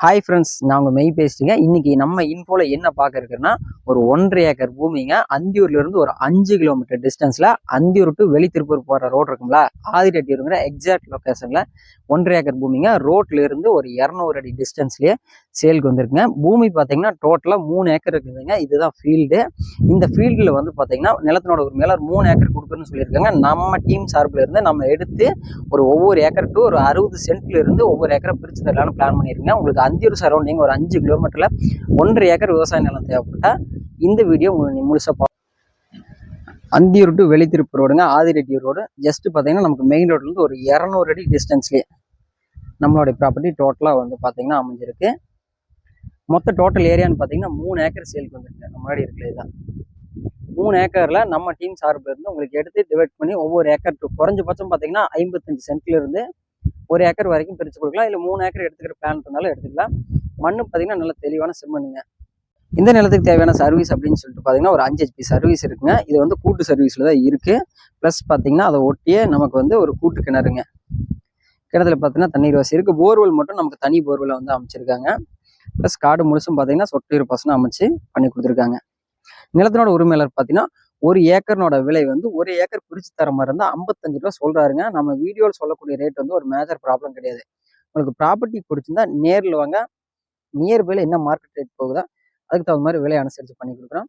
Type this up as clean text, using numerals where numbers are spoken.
Hi friends, நான் உங்கள் மெய் பேசிட்டுங்க. இன்னைக்கு நம்ம இன்ஃபோல என்ன பார்க்க இருக்குன்னா, ஒரு 1.5 ஏக்கர் பூமிங்க. அந்தியூர்ல இருந்து ஒரு 5 கிலோமீட்டர் டிஸ்டன்ஸ்ல அந்தியூர் டு வெளித்திருப்பூர் போற ரோடு இருக்குங்களா, ஆதிரெட்டியூருங்கிற எக்ஸாக்ட் லொகேஷன்ல 1.5 ஏக்கர் பூமிங்க. ரோட்ல இருந்து ஒரு 200 அடி டிஸ்டன்ஸ்லயே சேலுக்கு வந்துருக்குங்க. பூமி பார்த்தீங்கன்னா டோட்டலா 3 ஏக்கர் இருக்குதுங்க. இதுதான் ஃபீல்டு. இந்த ஃபீல்டில் வந்து பார்த்தீங்கன்னா நிலத்தினோட ஒரு மேல 3 ஏக்கர் கொடுக்குறேன்னு சொல்லியிருக்காங்க. நம்ம டீம் சார்பில் இருந்து நம்ம எடுத்து ஒவ்வொரு ஏக்கர் டு ஒரு 60 சென்ட்ல இருந்து ஒவ்வொரு ஏக்கரை பிரிச்சு தரலான்னு பிளான் பண்ணிருக்கேன். உங்களுக்கு அந்தியூர் சரௌண்டிங் ஒரு 5 கிலோமீட்டர்ல 1.5 ஏக்கர் விவசாய நிலம் தேவைப்பட்டா இந்த வீடியோ உங்களுக்கு முழுசா அந்தியூர் டு வெளித்திருப்பு ரோடுங்க, ஆதிரெட்டியூர் ரோடு. ஜஸ்ட் பார்த்தீங்கன்னா நமக்கு மெயின் ரோட்ல இருந்து ஒரு 200 அடி டிஸ்டன்ஸ்லேயே நம்மளுடைய ப்ராப்பர்ட்டி டோட்டலாக வந்து பார்த்தீங்கன்னா அமைஞ்சிருக்கு. மொத்த டோட்டல் ஏரியான்னு பார்த்தீங்கன்னா 3 ஏக்கர் சேலுக்கு வந்துருக்கு. முன்னாடி இருக்குல்ல, இதுதான் 3 ஏக்கர்ல நம்ம டீம் சார்பில் இருந்து உங்களுக்கு எடுத்து டிவைட் பண்ணி ஒவ்வொரு ஏக்கர் குறைஞ்சபட்சம் பார்த்தீங்கன்னா 55 சென்ட்ல இருந்து 1 ஏக்கர் வரைக்கும் பிரிச்சு கொடுக்கலாம். இல்லை 3 ஏக்கர் எடுத்துக்கிற பிளான் இருந்தாலும் எடுத்துக்கலாம். மண்ணு பார்த்தீங்கன்னா நல்ல தெளிவான செம்மண்ணுங்க. இந்த நிலத்துக்கு தேவையான சர்வீஸ் அப்படின்னு சொல்லிட்டு பார்த்தீங்கன்னா ஒரு 5 HP சர்வீஸ் இருக்குங்க. இது வந்து கூட்டு சர்வீஸில் தான் இருக்குது. ப்ளஸ் பார்த்தீங்கன்னா அதை ஒட்டியே நமக்கு வந்து ஒரு கூட்டு கிணறுங்க. கிணத்துல பார்த்தீங்கன்னா தண்ணீர் வசதி இருக்குது. போர்வெல் மட்டும் நமக்கு தனி போர்வெல்லை வந்து அமைச்சிருக்காங்க. ப்ளஸ் காடு முழுசும் பார்த்தீங்கன்னா சொட்டு இருப்பாசனம் அமைச்சு பண்ணி கொடுத்துருக்காங்க. நிலத்தினோட உரிமையாளர் பார்த்தீங்கன்னா ஒரு ஏக்கர்னோட விலை வந்து ஒரு ஏக்கர் பிரிச்சு தர மாதிரி இருந்தால் 55 ரூபா சொல்றாருங்க. நம்ம வீடியோவில் சொல்லக்கூடிய ரேட் வந்து ஒரு மேஜர் ப்ராப்ளம் கிடையாது. உங்களுக்கு ப்ராப்பர்ட்டி பிடிச்சிருந்தா நேரில் வாங்க. நியர்பைல என்ன மார்க்கெட் ரேட் போகுதோ அதுக்கு தகுந்த மாதிரி விலை அனுசரித்து பண்ணி கொடுக்குறோம்.